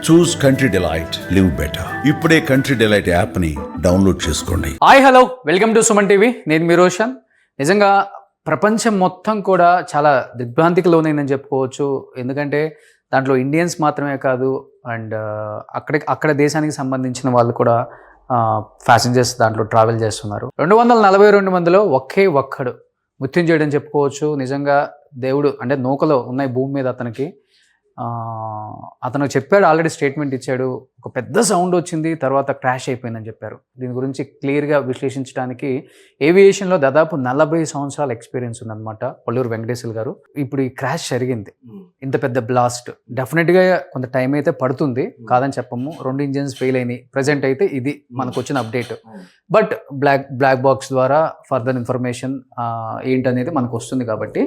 చూస్ country delight, live better. ఇప్పుడే country delight app ని download చేసుకోండి. Hi hello, welcome to Suman TV. నేను మీ రోషన్. నిజంగా ప్రపంచం మొత్తం కూడా చాలా దిగ్భ్రాంతికి లోనైందని చెప్పుకోవచ్చు. ఎందుకంటే దాంట్లో ఇండియన్స్ మాత్రమే కాదు, అండ్ అక్కడ దేశానికి సంబంధించిన వాళ్ళు కూడా ప్యాసింజర్స్ దాంట్లో ట్రావెల్ చేస్తున్నారు. 242 మందిలో ఒకే ఒక్కడు మృత్యుంజయుడని చెప్పుకోవచ్చు. నిజంగా దేవుడు అంటే నౌకలో ఉన్నాయి భూమి మీద అతను చెప్పాడు, ఆల్రెడీ స్టేట్మెంట్ ఇచ్చాడు. ఒక పెద్ద సౌండ్ వచ్చింది, తర్వాత క్రాష్ అయిపోయిందని చెప్పారు. దీని గురించి క్లియర్గా విశ్లేషించడానికి ఏవియేషన్లో దాదాపు 40 సంవత్సరాల ఎక్స్పీరియన్స్ ఉందన్నమాట పల్లూరు వెంకటేశ్వర గారు. ఇప్పుడు ఈ క్రాష్ జరిగింది, ఇంత పెద్ద బ్లాస్ట్. డెఫినెట్గా కొంత టైం అయితే పడుతుంది, కాదని చెప్పము. 2 ఇంజిన్స్ ఫెయిల్ అయినాయి. ప్రజెంట్ అయితే ఇది మనకు వచ్చిన అప్డేట్. బట్ బ్లాక్ బాక్స్ ద్వారా ఫర్దర్ ఇన్ఫర్మేషన్ ఏంటనేది మనకు వస్తుంది కాబట్టి.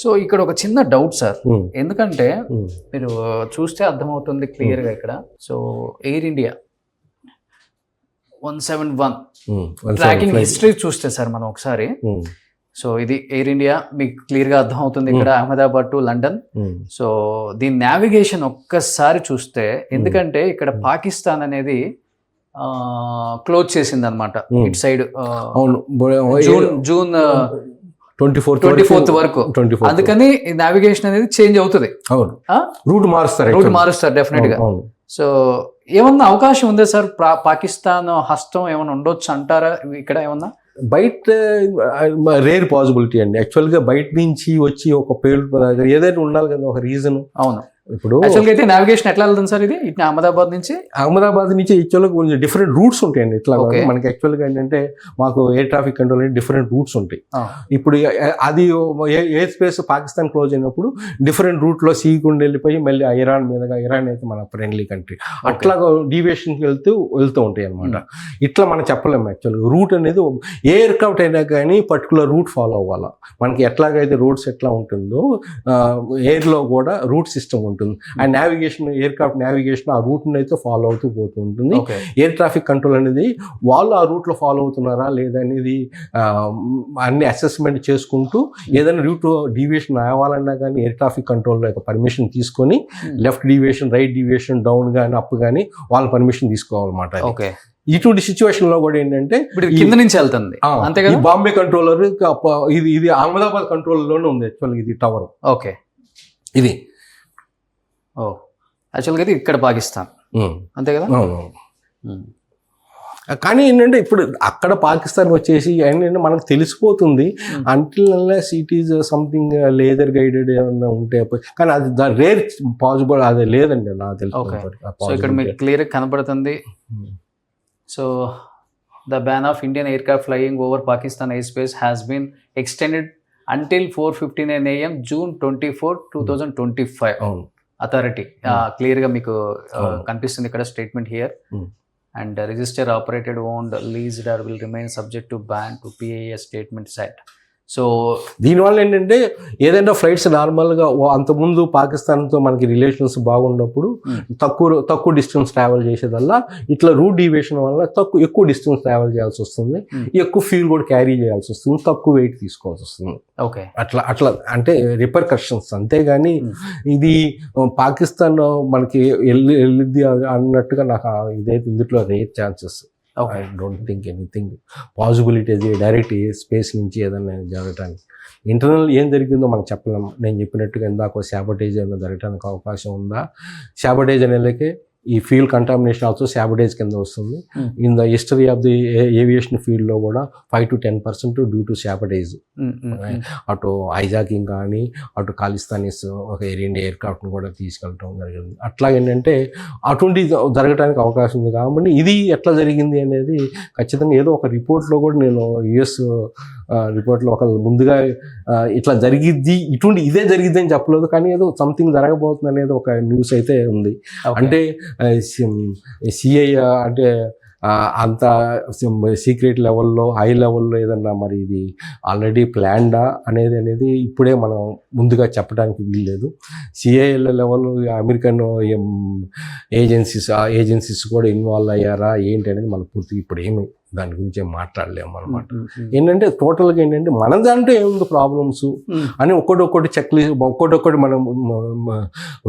సో ఇక్కడ ఒక చిన్న డౌట్ సార్, ఎందుకంటే మీరు చూస్తే అర్థమవుతుంది క్లియర్గా ఇక్కడ. So air India 171 tracking history చూస్తే సార్ మనం ఒకసారి, సో ఇది ఎయిర్ ఇండియా మీకు క్లియర్గా అర్థం అవుతుంది ఇక్కడ, అహ్మదాబాద్ టు లండన్. సో దీని నావిగేషన్ ఒక్కసారి చూస్తే, ఎందుకంటే ఇక్కడ పాకిస్తాన్ అనేది క్లోజ్ చేసింది అనమాట ఇటు సైడ్ జూన్ 24th వరకు. అందుకని నావిగేషన్ అనేది చేంజ్ అవుతుంది, రూట్ మారుస్తారు డెఫినెట్ గా. సో ఏమన్నా అవకాశం ఉందా సార్, పాకిస్తాన్ హస్తం ఏమైనా ఉండొచ్చు అంటారా ఇక్కడ ఏమన్నా? బయట రేర్ పాసిబిలిటీ అండి. యాక్చువల్గా బయట నుంచి వచ్చి ఒక పేరు ఏదైనా ఉండాలి కదా ఒక రీజన్. అవును, ఇప్పుడు అయితే నావిగేషన్ ఎట్లా వెళ్తుంది సార్ ఇది ఇట్లా అహ్మదాబాద్ నుంచి యాక్చువల్గా కొంచెం డిఫరెంట్ రూట్స్ ఉంటాయండి. ఇట్లా మనకి యాక్చువల్గా ఏంటంటే మాకు ఎయిర్ ట్రాఫిక్ కంట్రోల్ అనేది డిఫరెంట్ రూట్స్ ఉంటాయి. ఇప్పుడు అది ఎయిర్ స్పేస్ పాకిస్తాన్ క్లోజ్ అయినప్పుడు డిఫరెంట్ రూట్లో సీ గుండా వెళ్ళిపోయి మళ్ళీ ఇరాన్ మీదుగా, ఇరాన్ అయితే మన ఫ్రెండ్లీ కంట్రీ, అట్లా డీవియేషన్కి వెళ్తూ ఉంటాయి అనమాట. ఇట్లా మనం చెప్పలేము. యాక్చువల్గా రూట్ అనేది ఏ ఎయిర్క్రాఫ్ట్ అయినా కానీ పర్టికులర్ రూట్ ఫాలో అవ్వాలి. మనకి ఎట్లాగైతే రోడ్స్ ఎట్లా ఉంటుందో ఎయిర్లో కూడా రూట్ సిస్టమ్ ఉంటుంది. ఆ నావిగేషన్, ఎయిర్క్రాఫ్ట్ నావిగేషన్ ఆ రూట్ అయితే ఫాలో అవుతూ పోతూ ఉంటుంది. ఎయిర్ ట్రాఫిక్ కంట్రోల్ అనేది వాళ్ళు ఆ రూట్లో ఫాలో అవుతున్నారా లేదా అనేది అన్ని అసెస్మెంట్ చేసుకుంటూ ఏదైనా రూట్ డీవియేషన్ అవ్వాలన్నా కానీ ఎయిర్ ట్రాఫిక్ కంట్రోల్ యొక్క పర్మిషన్ తీసుకొని left deviation, right deviation, down కానీ అప్ కానీ వాళ్ళ పర్మిషన్ తీసుకోవాలన్నమాట. ఇటువంటి సిచ్యువేషన్ లో కూడా ఏంటంటే కింద నుంచి వెళ్తుంది అంతే కదా. బాంబే కంట్రోలర్ ఇది అహ్మదాబాద్ కంట్రోల్ లోనే ఉంది యాక్చువల్గా ఇది టవర్. ఓకే, ఇది యాక్చువల్గా అయితే ఇక్కడ పాకిస్తాన్ అంతే కదా. కానీ ఏంటంటే ఇప్పుడు అక్కడ పాకిస్తాన్ వచ్చేసి ఏంటంటే మనకు తెలిసిపోతుంది until cities something leather guided ఏమన్నా ఉంటే, కానీ అది రేర్ పాసిబుల్ అది లేదండి నాకు తెలుసు. సో ఇక్కడ మీకు క్లియర్ కనబడుతుంది. So the ban of Indian aircraft flying over Pakistan air space has been extended until 4:59 AM June 24, 2025. Authority clear గా మీకు కనిపిస్తుంది ఇక్కడ statement here. And register operated owned leased or will remain subject to ban to PAS statement set. So దీనివల్ల ఏంటంటే ఏదైనా flights నార్మల్గా అంతకుముందు పాకిస్తాన్తో మనకి రిలేషన్స్ బాగున్నప్పుడు తక్కువ డిస్టెన్స్ ట్రావెల్ చేసేదల్లా ఇట్లా రూట్ డీవియేషన్ వల్ల ఎక్కువ డిస్టెన్స్ ట్రావెల్ చేయాల్సి వస్తుంది, ఎక్కువ ఫ్యూల్ కూడా క్యారీ చేయాల్సి వస్తుంది, తక్కువ వెయిట్ తీసుకోవాల్సి వస్తుంది. ఓకే, అట్లా అంటే రిపర్కషన్స్. అంతేగాని ఇది పాకిస్తాన్ మనకి వెళ్ళిద్ది అన్నట్టుగా నాకు ఇదైతే ఇందులో rare chances. I don't think anything possibility అది డైరెక్ట్ స్పేస్ నుంచి ఏదైనా జరగటానికి. ఇంటర్నల్ ఏం జరిగిందో మనం చెప్పలేము. నేను చెప్పినట్టుగా ఇందాక శాబటేజ్ ఏమైనా జరగడానికి అవకాశం ఉందా? శాబటేజ్ అనేలకే ఈ ఫ్యూల్ కంటామినేషన్ ఆల్సో శాబటేజ్ కింద వస్తుంది. In the history of the aviation ఫీల్డ్లో కూడా 5 to 10% డ్యూ టు శాబటేజ్. అటు హైజాకింగ్ కానీ అటు ఖాళిస్తానీస్ ఒక ఎయిర్ ఇండియా ఎయిర్క్రాఫ్ట్ని కూడా తీసుకెళ్ళటం జరిగింది. అట్లా ఏంటంటే అటువంటి జరగడానికి అవకాశం ఉంది. కాబట్టి ఇది ఎట్లా జరిగింది అనేది ఖచ్చితంగా ఏదో ఒక రిపోర్ట్లో కూడా నేను US రిపోర్ట్లో ఒక ముందుగా ఇట్లా జరిగిద్ది, ఇదే జరిగిద్ది అని చెప్పలేదు, కానీ ఏదో సంథింగ్ జరగబోతుంది అనేది ఒక న్యూస్ అయితే ఉంది. అంటే సిఐ అంటే అంత సీక్రెట్ లెవెల్లో, హై లెవెల్లో ఏదన్నా మరి ఇది ఆల్రెడీ ప్లాన్డా అనేది ఇప్పుడే మనం ముందుగా చెప్పడానికి వీల్లేదు. సిఐఎల్ లెవెల్ అమెరికన్ ఏజెన్సీస్ కూడా ఇన్వాల్వ్ అయ్యారా ఏంటి అనేది మనం పూర్తిగా ఇప్పుడు ఏమి దాని గురించి ఏం మాట్లాడలేము అనమాట. ఏంటంటే టోటల్గా ఏంటంటే మన దాంట్లో ఏముంది ప్రాబ్లమ్స్ అని ఒక్కొక్కటి ఒక్కొక్కటి మనం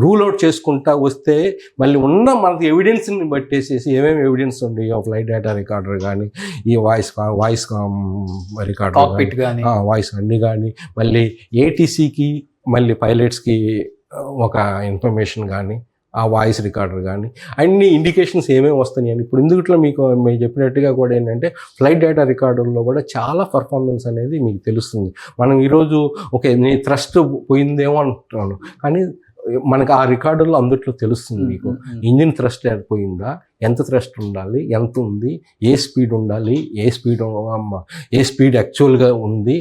రూల్ అవుట్ చేసుకుంటా వస్తే మళ్ళీ ఉన్న మనకి ఎవిడెన్స్ని బట్టేసేసి ఏమేమి ఎవిడెన్స్ ఉన్నాయి ఫ్లైట్ డేటా రికార్డర్ కానీ ఈ వాయిస్ రికార్డర్ కానీ వాయిస్ అన్ని కానీ మళ్ళీ ఏటీసీకి మళ్ళీ పైలట్స్కి ఒక ఇన్ఫర్మేషన్ కానీ ఆ వాయిస్ రికార్డర్ కానీ అన్ని ఇండికేషన్స్ ఏమేమి వస్తున్నాయి అని ఇప్పుడు ఇందుట్లో మీకు చెప్పినట్టుగా కూడా ఏంటంటే ఫ్లైట్ డేటా రికార్డర్లో కూడా చాలా పర్ఫార్మెన్స్ అనేది మీకు తెలుస్తుంది. మనం ఈరోజు ఓకే నీ థ్రస్ట్ పోయిందేమో అంటున్నాను, కానీ మనకు ఆ రికార్డుల్లో అందుట్లో తెలుస్తుంది మీకు ఇంజిన్ థ్రస్ట్ పోయిందా, ఎంత థ్రస్ట్ ఉండాలి, ఎంత ఉంది, ఏ స్పీడ్ ఉండాలి, ఏ స్పీడ్ యాక్చువల్గా ఉంది,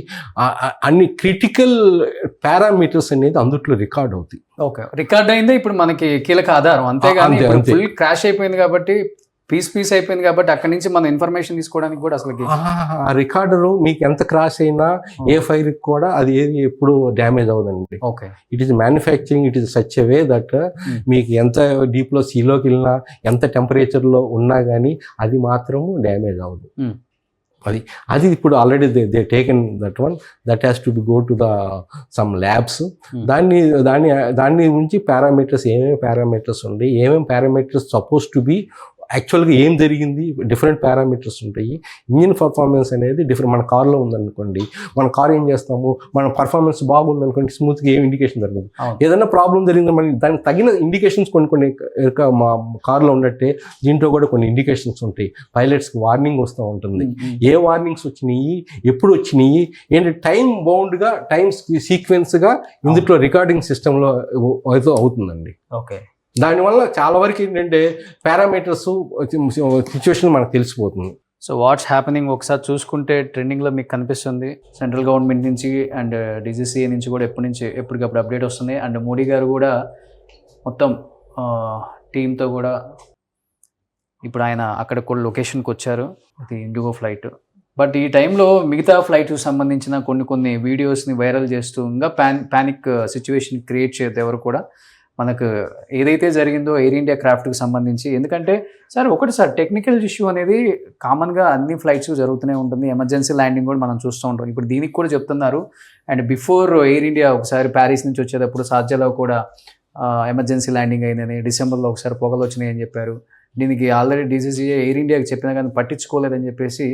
అన్ని క్రిటికల్ పారామీటర్స్ అనేది అందుట్లో రికార్డ్ అవుతాయి. ఓకే, రికార్డ్ అయిందే ఇప్పుడు మనకి కీలక ఆధారం. అంతేగాని ఫుల్ క్రాష్ అయిపోయింది కాబట్టి పీస్ అయిపోయింది కాబట్టి అక్కడి నుంచి మనం ఇన్ఫర్మేషన్ తీసుకోవడానికి కూడా అసలు ఆ రికార్డరు మీకు ఎంత క్రాష్ అయినా ఏ ఫైర్కి కూడా అది ఏది ఎప్పుడు డ్యామేజ్ అవ్వదండి. Okay, it is manufacturing, it is such a way that మీకు ఎంత డీప్లో సీలోకి వెళ్ళినా ఎంత టెంపరేచర్లో ఉన్నా కానీ అది మాత్రము డ్యామేజ్ అవ్వదు. అది ఇప్పుడు already they taken that has to be go to the sum labs. దాన్ని నుంచి పారామీటర్స్ ఏమేమి పారామీటర్స్ ఉన్నాయి, ఏమేమి పారామీటర్స్ సపోజ్ టు బి యాక్చువల్గా ఏం జరిగింది, డిఫరెంట్ పారామీటర్స్ ఉంటాయి. ఇంజిన్ పర్ఫార్మెన్స్ అనేది డిఫరెంట్. మన కార్లో ఉందనుకోండి, మన కార్ ఏం చేస్తాము, మన పర్ఫార్మెన్స్ బాగుందనుకోండి స్మూత్గా ఏం ఇండికేషన్ జరగదు. ఏదైనా ప్రాబ్లం జరిగిందో మనకి దానికి తగిన ఇండికేషన్స్ కొన్ని మా కార్లో ఉన్నట్టే దీంట్లో కూడా కొన్ని ఇండికేషన్స్ ఉంటాయి. పైలట్స్కి వార్నింగ్ వస్తూ ఉంటుంది. ఏ వార్నింగ్స్ వచ్చినాయి, ఎప్పుడు వచ్చినాయి, ఏంటి టైం బౌండ్గా టైం సీక్వెన్స్గా ఇందులో రికార్డింగ్ సిస్టంలో అవుతుందండి. ఓకే, దానివల్ల చాలా వరకు ఏంటంటే పారామీటర్స్ సిచ్యువేషన్ మనకు తెలిసిపోతుంది. సో వాట్స్ హ్యాపెనింగ్ ఒకసారి చూసుకుంటే ట్రెండింగ్లో మీకు కనిపిస్తుంది. సెంట్రల్ గవర్నమెంట్ నుంచి అండ్ డీజీసీఏ నుంచి కూడా ఎప్పటికప్పుడు అప్డేట్ వస్తుంది. అండ్ మోడీ గారు కూడా మొత్తం టీంతో కూడా ఇప్పుడు ఆయన అక్కడ కూడా లొకేషన్కి వచ్చారు, ఇది ఇండిగో ఫ్లైట్. బట్ ఈ టైంలో మిగతా ఫ్లైట్కి సంబంధించిన కొన్ని వీడియోస్ని వైరల్ చేస్తూ ఇంకా ప్యానిక్ సిచ్యువేషన్ క్రియేట్ చేయదు ఎవరు కూడా. మనకు ఏదైతే జరిగిందో ఎయిర్ ఇండియా క్రాఫ్ట్కి సంబంధించి, ఎందుకంటే సార్ టెక్నికల్ ఇష్యూ అనేది కామన్గా అన్ని ఫ్లైట్స్ జరుగుతూనే ఉంటుంది. ఎమర్జెన్సీ ల్యాండింగ్ కూడా మనం చూస్తూ ఉంటాం. ఇప్పుడు దీనికి కూడా చెప్తున్నారు. అండ్ బిఫోర్ ఎయిర్ ఇండియా ఒకసారి ప్యారిస్ నుంచి వచ్చేటప్పుడు సార్జాలో కూడా ఎమర్జెన్సీ ల్యాండింగ్ అయిందని, డిసెంబర్లో ఒకసారి పొగలు వచ్చినాయి అని చెప్పారు. దీనికి ఆల్రెడీ డీసీసీఏ ఎయిర్ ఇండియాకి చెప్పినా కానీ పట్టించుకోలేదని చెప్పేసి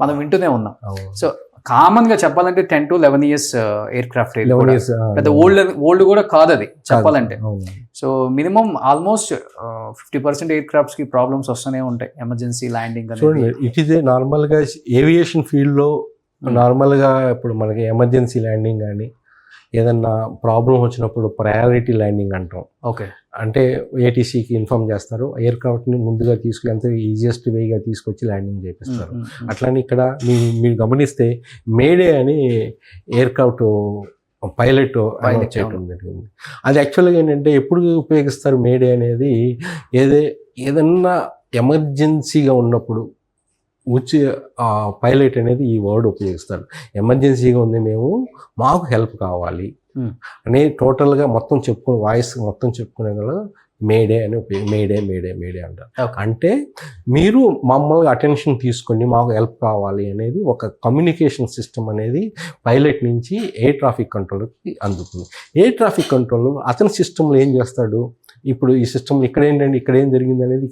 మనం వింటూనే ఉన్నాం. సో కామన్గా చెప్పాలంటే 10 to 11 years ఎయిర్ క్రాఫ్ట్, పెద్ద ఓల్డ్ కూడా కాదు అది చెప్పాలంటే. సో మినిమం ఆల్మోస్ట్ 50% ఎయిర్ క్రాఫ్ట్స్కి ప్రాబ్లమ్స్ వస్తూనే ఉంటాయి ఎమర్జెన్సీ ల్యాండింగ్ అనేది. ఇట్ ఈస్ నార్మల్గా ఏవియేషన్ ఫీల్డ్లో నార్మల్గా ఇప్పుడు మనకి ఎమర్జెన్సీ ల్యాండింగ్ కానీ ఏదన్నా ప్రాబ్లం వచ్చినప్పుడు ప్రయారిటీ ల్యాండింగ్ అంటాం. ఓకే, అంటే ఏటీసీకి ఇన్ఫార్మ్ చేస్తారు, ఎయిర్ క్రాఫ్ట్ని ముందుగా ఎంత ఈజియెస్ట్ వేగా తీసుకొచ్చి ల్యాండింగ్ చేపిస్తారు. అట్లానే ఇక్కడ మీరు గమనిస్తే మేడే అని ఎయిర్ క్రాఫ్ట్ పైలట్ చేయడం జరిగింది. అది యాక్చువల్గా ఏంటంటే ఎప్పుడు ఉపయోగిస్తారు మేడే అనేది, ఏదన్నా ఎమర్జెన్సీగా ఉన్నప్పుడు వచ్చి పైలట్ అనేది ఈ వర్డ్ ఉపయోగిస్తారు. ఎమర్జెన్సీగా ఉంది, మాకు హెల్ప్ కావాలి అని టోటల్గా మొత్తం వాయిస్ మొత్తం చెప్పుకునే గల మేడే అని మేడే అంటారు. అంటే మీరు మమ్మల్ని అటెన్షన్ తీసుకొని మాకు హెల్ప్ కావాలి అనేది ఒక కమ్యూనికేషన్ సిస్టమ్ అనేది పైలట్ నుంచి ఎయిర్ ట్రాఫిక్ కంట్రోలర్కి అందుతుంది. ఎయిర్ ట్రాఫిక్ కంట్రోలర్ అతని సిస్టంలో ఏం చేస్తాడు, ఇప్పుడు ఈ సిస్టమ్ ఇక్కడ ఏం జరిగింది అనేది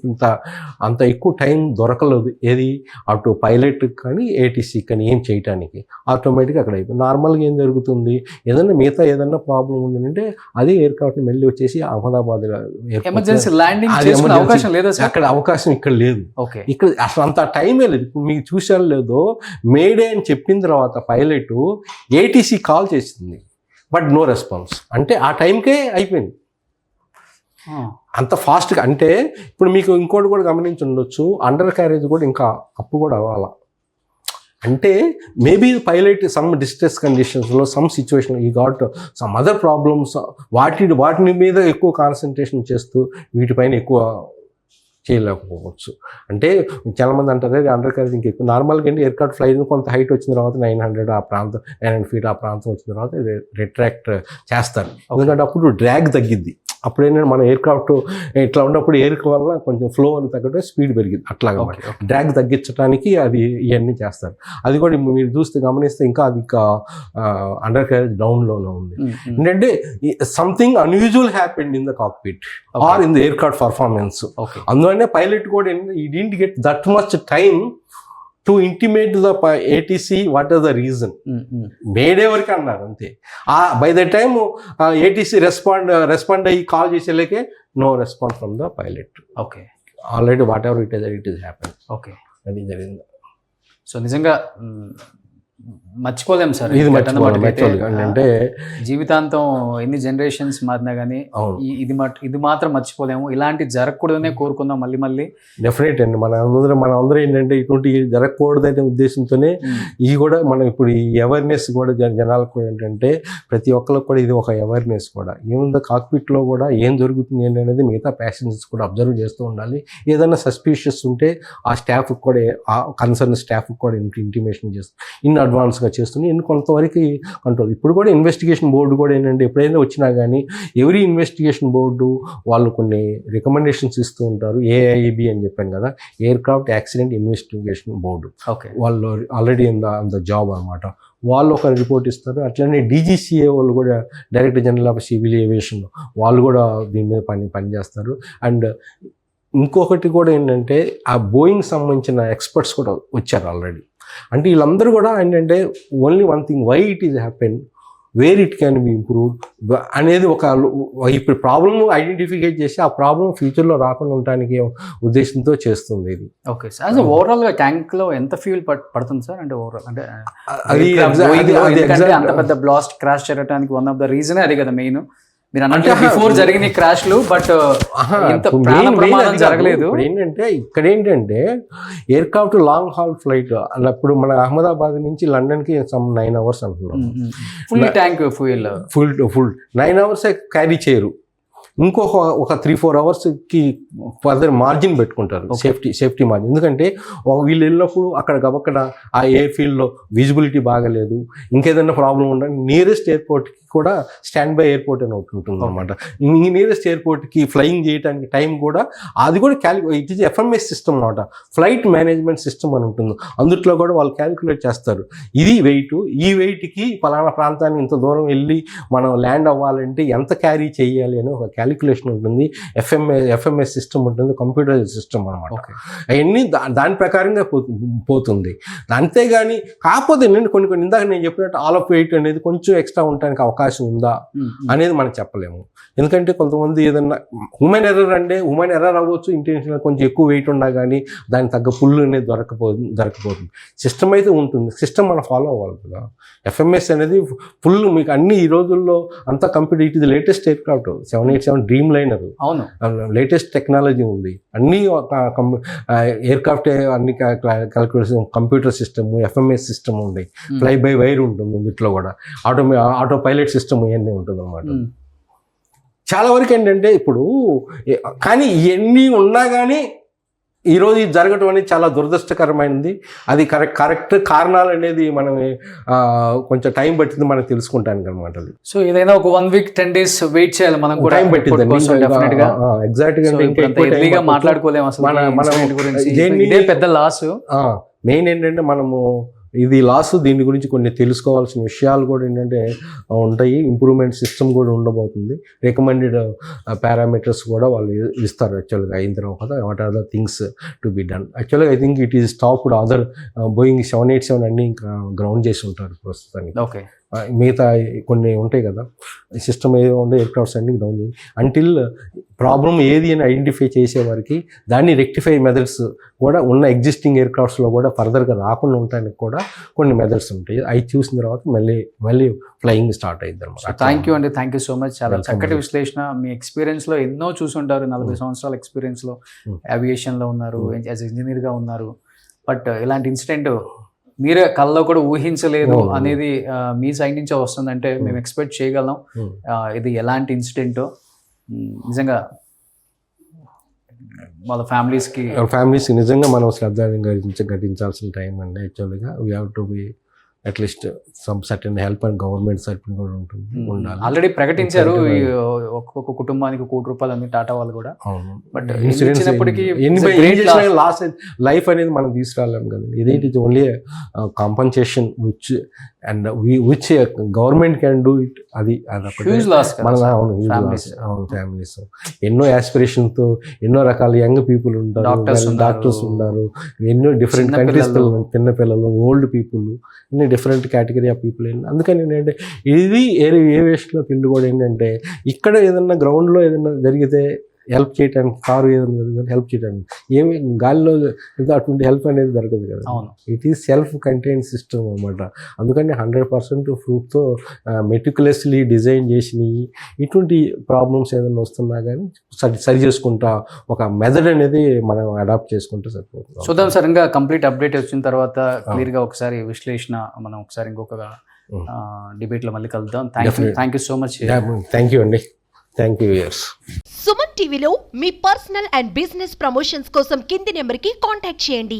అంత ఎక్కువ టైం దొరకలేదు ఏది అటు పైలట్ కానీ ఏటీసీ కానీ ఏం చేయటానికి. ఆటోమేటిక్గా అక్కడ అయిపోయింది. నార్మల్గా ఏం జరుగుతుంది, ఏదన్నా ప్రాబ్లం ఉందంటే అదే ఎయిర్ క్రాఫ్ట్ని మళ్ళీ వచ్చేసి అహ్మదాబాద్ ఎమర్జెన్సీ ల్యాండింగ్ అవకాశం లేదు, అక్కడ అవకాశం ఇక్కడ లేదు. ఇక్కడ అసలు అంత టైమే లేదు. మీకు చూసారో లేదో, మేడే అని చెప్పిన తర్వాత పైలట్ ఏటీసీ కాల్ చేసింది, బట్ నో రెస్పాన్స్. అంటే ఆ టైంకే అయిపోయింది అంత ఫాస్ట్గా. అంటే ఇప్పుడు మీకు ఇంకోటి కూడా గమనించి ఉండొచ్చు, అండర్ క్యారేజ్ కూడా ఇంకా అప్పు కూడా అవ్వాలా. అంటే మేబీ పైలట్ సమ్ డిస్ట్రెస్ కండిషన్స్లో సమ్ సిచ్యువేషన్ ఈ గాట్ సమ్ అదర్ ప్రాబ్లమ్స్, వాటిని మీద ఎక్కువ కాన్సన్ట్రేషన్ చేస్తూ వీటిపైన ఎక్కువ చేయలేకపోవచ్చు. అంటే చాలామంది అంటారు అండర్ క్యారేజ్ ఇంకా ఎక్కువ. నార్మల్గా ఏంటి ఎయిర్ క్రాఫ్ట్ ఫ్లైట్ కొంత హైట్ వచ్చిన తర్వాత 900 feet ఆ ప్రాంతం వచ్చిన తర్వాత రిట్రాక్ట్ చేస్తారు. ఎందుకంటే అప్పుడు డ్రాగ్ తగ్గిద్ది. అప్పుడేంటంటే మన ఎయిర్ క్రాఫ్ట్ ఇట్లా ఉన్నప్పుడు ఎయిర్ వల్ల కొంచెం ఫ్లో అని తగ్గట్టు స్పీడ్ పెరిగింది అట్లాగా డ్రాగ్ తగ్గించడానికి అది ఇవన్నీ చేస్తారు. అది కూడా మీరు చూస్తే గమనిస్తే ఇంకా అది ఇంకా అండర్ క్యారేజ్ డౌన్లోనే ఉంది. ఏంటంటే something unusual happened in the cockpit or in the aircraft performance. అందువల్లనే పైలట్ కూడా ఈ didn't get that much time to intimate the ATC what are the reason. Mayday వరకు అన్నారు అంతే. By the time ATC respond అయ్యి call చేసేలాకే no response from the pilot. Okay, already whatever it is happen. Okay, అది జరిగింది. So నిజంగా మర్చిపోలేం sir ఇది. అంటే జీవితాంతం ఎన్ని జనరేషన్స్ మారినా కానీ ఇది మాత్రం మర్చిపోలేము. ఇలాంటి జరగకూడదనే కోరుకుందాం మళ్ళీ మళ్ళీ. డెఫినెట్ అండి. మన అందరూ ఏంటంటే ఇటువంటి జరగకూడదనే ఉద్దేశంతోనే ఇది కూడా మనం ఇప్పుడు ఈ అవేర్నెస్ కూడా జనాలకు కూడా ఏంటంటే ప్రతి ఒక్కరికి కూడా ఇది ఒక అవేర్నెస్ కూడా. ఏముందో కాక్పిట్లో కూడా ఏం జరుగుతుంది అనేది మిగతా ప్యాసింజర్స్ కూడా అబ్జర్వ్ చేస్తూ ఉండాలి. ఏదైనా సస్పీషియస్ ఉంటే ఆ స్టాఫ్కి కూడా ఆ కన్సర్న్ స్టాఫ్కి కూడా ఇంటిమేషన్ చేస్తుంది, ఇన్ అడ్వాన్స్గా చేస్తుంది. కొంతవరకు కంట్రోల్. ఇప్పుడు కూడా ఇన్వెస్టిగేషన్ బోర్డు కూడా ఏంటంటే ఎప్పుడైనా వచ్చినా కానీ ఎవరీ ఇన్వెస్టిగేషన్ బోర్డు వాళ్ళు కొన్ని రికమెండేషన్స్ ఇస్తూ ఉంటారు. ఏఐబి అని చెప్పాను కదా, air craft accident investigation board. వాళ్ళు ఆల్రెడీ ఇన్ ద జాబ్ అనమాట. వాళ్ళు ఒక రిపోర్ట్ ఇస్తారు. అట్లనే డీజీసీఏ వాళ్ళు కూడా director general of civil aviation వాళ్ళు కూడా దీని మీద పనిచేస్తారు. అండ్ ఇంకొకటి కూడా ఏంటంటే ఆ బోయింగ్ సంబంధించిన ఎక్స్పర్ట్స్ కూడా వచ్చారు ఆల్రెడీ. అంటే వీళ్ళందరూ కూడా ఏంటంటే only one thing, why it is happen, where it can be improved అనేది ఒక ఇప్పుడు ప్రాబ్లమ్ ఐడెంటిఫికేట్ చేసి ఆ ప్రాబ్లం ఫ్యూచర్లో రాకుండా ఉండడానికి ఉద్దేశంతో చేస్తుంది ఇది. ఓకే సార్, ఓవరాల్గా ట్యాంక్లో ఎంత ఫ్యూల్ పడుతుంది సార్? అంటే ఓవరాల్ అంటే అంత పెద్ద బ్లాస్ట్ క్రాష్ జరగడానికి వన్ ఆఫ్ ద రీజన్ అది కదా మెయిన్. మీరు అంటే బిఫోర్ జరిగిన క్రాష్లు బట్ జరగలేదు. ఏంటంటే ఇక్కడ ఏంటంటే air craft long hall flight అన్నప్పుడు మన అహ్మదాబాద్ నుంచి లండన్కి సమ్ 9 hours అంటున్నాం. Full tank full 9 hours carry చేయరు. ఇంకొక 3-4 hours ఫర్దర్ మార్జిన్ పెట్టుకుంటారు, సేఫ్టీ మార్జిన్. ఎందుకంటే వీళ్ళు వెళ్ళినప్పుడు అక్కడ ఆ ఎయిర్ ఫీల్డ్లో విజిబిలిటీ బాగలేదు, ఇంకేదైనా ప్రాబ్లం ఉండాలి, నియరెస్ట్ ఎయిర్పోర్ట్కి కూడా స్టాండ్ బై ఎయిర్పోర్ట్ అని ఒకటి ఉంటుంది అనమాట. ఈ నియరెస్ట్ ఎయిర్పోర్ట్కి ఫ్లయింగ్ చేయడానికి టైం కూడా అది కూడా ఇట్ ఈజ్ ఎఫ్ఎంఎస్ సిస్టమ్ అనమాట, ఫ్లైట్ మేనేజ్మెంట్ సిస్టమ్ అని ఉంటుంది. అందుట్లో కూడా వాళ్ళు క్యాలిక్యులేట్ చేస్తారు. ఇది వెయిట్, ఈ వెయిట్కి పలానా ప్రాంతాన్ని ఇంత దూరం వెళ్ళి మనం ల్యాండ్ అవ్వాలంటే ఎంత క్యారీ చేయాలి అని ఒక క్యాలిక్యులేషన్ ఉంటుంది. ఎఫ్ఎంఎస్ సిస్టమ్ ఉంటుంది, కంప్యూటర్ సిస్టమ్ అనమాట. అవన్నీ దాని ప్రకారంగా పోతుంది. అంతేగాని కాకపోతే కొన్ని ఇందాక నేను చెప్పినట్టు ఆల్ ఆఫ్ వెయిట్ అనేది కొంచెం ఎక్స్ట్రా ఉండడానికి అవకాశం ఉందా అనేది మనం చెప్పలేము. ఎందుకంటే కొంతమంది ఏదన్నా హ్యూమన్ ఎర్రర్ అవ్వచ్చు, ఇంటెన్షనల్ కొంచెం ఎక్కువ వెయిట్ ఉన్నా కానీ దానికి తగ్గ పుల్లు అనేది దొరకపోతుంది. సిస్టమ్ అయితే ఉంటుంది, సిస్టమ్ మనం ఫాలో అవ్వాలి కదా. ఎఫ్ఎంఎస్ అనేది ఫుల్ మీకు అన్ని ఈ రోజుల్లో అంతా కంప్యూటర్. ఇట్ ఇది latest air craft 787 dream liner, అవును, లేటెస్ట్ టెక్నాలజీ ఉంది. అన్ని ఎయిర్ క్రాఫ్ట్ అన్ని calculation computer system, FMS system ఉంది, ఫ్లై బై వైర్ ఉంటుంది, ఇందులో కూడా ఆటో పైలట్ సిస్టమ్ ఇవన్నీ ఉంటుంది అన్నమాట. చాలా వరకు ఏంటంటే ఇప్పుడు కానీ ఇవన్నీ ఉన్నా కానీ ఈరోజు ఇది జరగటం అనేది చాలా దురదృష్టకరమైనది. అది కరెక్ట్ కారణాలు అనేది మనం కొంచెం టైం పట్టింది మనకు తెలుసుకుంటానికి అనమాట. అది సో ఏదైనా ఒక 1 week 10 days వెయిట్ చేయాలి, మనం కూడా టైం పట్టింది ఎగ్జాక్ట్గా మాట్లాడుకోలేము అసలు. ఇదే పెద్ద లాస్. మెయిన్ ఏంటంటే మనము ఇది లాస్, దీని గురించి కొన్ని తెలుసుకోవాల్సిన విషయాలు కూడా ఏంటంటే ఉంటాయి. ఇంప్రూవ్మెంట్ సిస్టమ్ కూడా ఉండబోతుంది. రికమెండెడ్ పారామీటర్స్ కూడా వాళ్ళు ఇస్తారు యాక్చువల్గా అయిన తర్వాత. What are the things to be done. యాక్చువల్గా I think it is stopped. Other Boeing 787 అన్నీ ఇంకా గ్రౌండ్ చేసి ఉంటారు ప్రస్తుతానికి. ఓకే, మిగతా కొన్ని ఉంటాయి కదా సిస్టమ్ ఏదో ఉండే ఎయిర్ క్రాఫ్ట్స్ అన్ని డౌన్ చేసి అంటిల్ ప్రాబ్లం ఏది అని ఐడెంటిఫై చేసేవారికి దాన్ని రెక్టిఫై మెథడ్స్ కూడా ఉన్న ఎగ్జిస్టింగ్ ఎయిర్ క్రాఫ్ట్స్లో కూడా ఫర్దర్గా రాకుండా ఉండడానికి కూడా కొన్ని మెథడ్స్ ఉంటాయి. అవి చూసిన తర్వాత మళ్ళీ ఫ్లయింగ్ స్టార్ట్ అయ్యింది అనమాట. థ్యాంక్ యూ అండి, థ్యాంక్ యూ సో మచ్. చాలా చక్కటి విశ్లేషణ. మీ ఎక్స్పీరియన్స్లో ఎన్నో చూసుంటారు, 40 సంవత్సరాల ఎక్స్పీరియన్స్లో ఏవియేషన్లో ఉన్నారు, యాజ్ ఇంజనీర్గా ఉన్నారు. బట్ ఇలాంటి ఇన్సిడెంట్ మీరే కళ్ళలో కూడా ఊహించలేదు అనేది మీ సైడ్ నుంచే వస్తుందంటే మేము ఎక్స్పెక్ట్ చేయగలం. ఇది ఎలాంటి ఇన్సిడెంటో నిజంగా వాళ్ళ ఫ్యామిలీస్కి నిజంగా మనం శ్రద్ధ ఘటించాల్సిన టైం అండి. యాక్చువల్గా we have to be at least some certain help and government side కూడా ఉండాలి. ఆల్రెడీ ప్రకటించారు ఈ ఒక్కొక్క కుటుంబానికి ₹1 అన్ని టాటా వాళ్ళు కూడా. బట్ ఇచ్చినప్పటికీ లాస్ లైఫ్ అనేది మనం తీసుకురాలేము కదండి. ఇదేంటి only compensation which government can do it. అది హ్యూజ్ లాస్ మన ఫ్యామిలీస్ ఎన్నో aspiration తో ఎన్నో రకాల యంగ్ పీపుల్ ఉంటారు, డాక్టర్స్ ఉన్నారు, ఎన్నో డిఫరెంట్ కంట్రీస్ చిన్న పిల్లలు, ఓల్డ్ పీపుల్, ఇన్ని డిఫరెంట్ కేటగిరీ ఆఫ్ పీపుల్. అందుకని ఏంటంటే ఇది ఏవియేషన్లో ఫీల్డ్ కూడా ఏంటంటే ఇక్కడ ఏదన్నా గ్రౌండ్లో ఏదైనా జరిగితే హెల్ప్ చేయడానికి, కారు ఏదైనా హెల్ప్ చేయడానికి, ఏమి గాలిలో అటువంటి హెల్ప్ అనేది జరగదు కదా. It is self contain system అనమాట. అందుకని 100% ప్రూఫ్తో మెటిక్యులస్లీ డిజైన్ చేసినవి. ఇటువంటి ప్రాబ్లమ్స్ ఏదైనా వస్తున్నా కానీ సరి చేసుకుంటా ఒక మెథడ్ అనేది మనం అడాప్ట్ చేసుకుంటే సరిపోతుంది. చూద్దాం సార్, ఇంకా కంప్లీట్ అప్డేట్ వచ్చిన తర్వాత క్లియర్గా ఒకసారి విశ్లేషణ మనం ఒకసారి ఇంకొక డిబేట్లో మళ్ళీ కలుద్దాం. Thank you so much. Thank you అండి. Thank you viewers. సుమన్ టీవీలో మీ పర్సనల్ అండ్ బిజినెస్ ప్రమోషన్స్ కోసం కింది నెంబర్కి కాంటాక్ట్ చేయండి.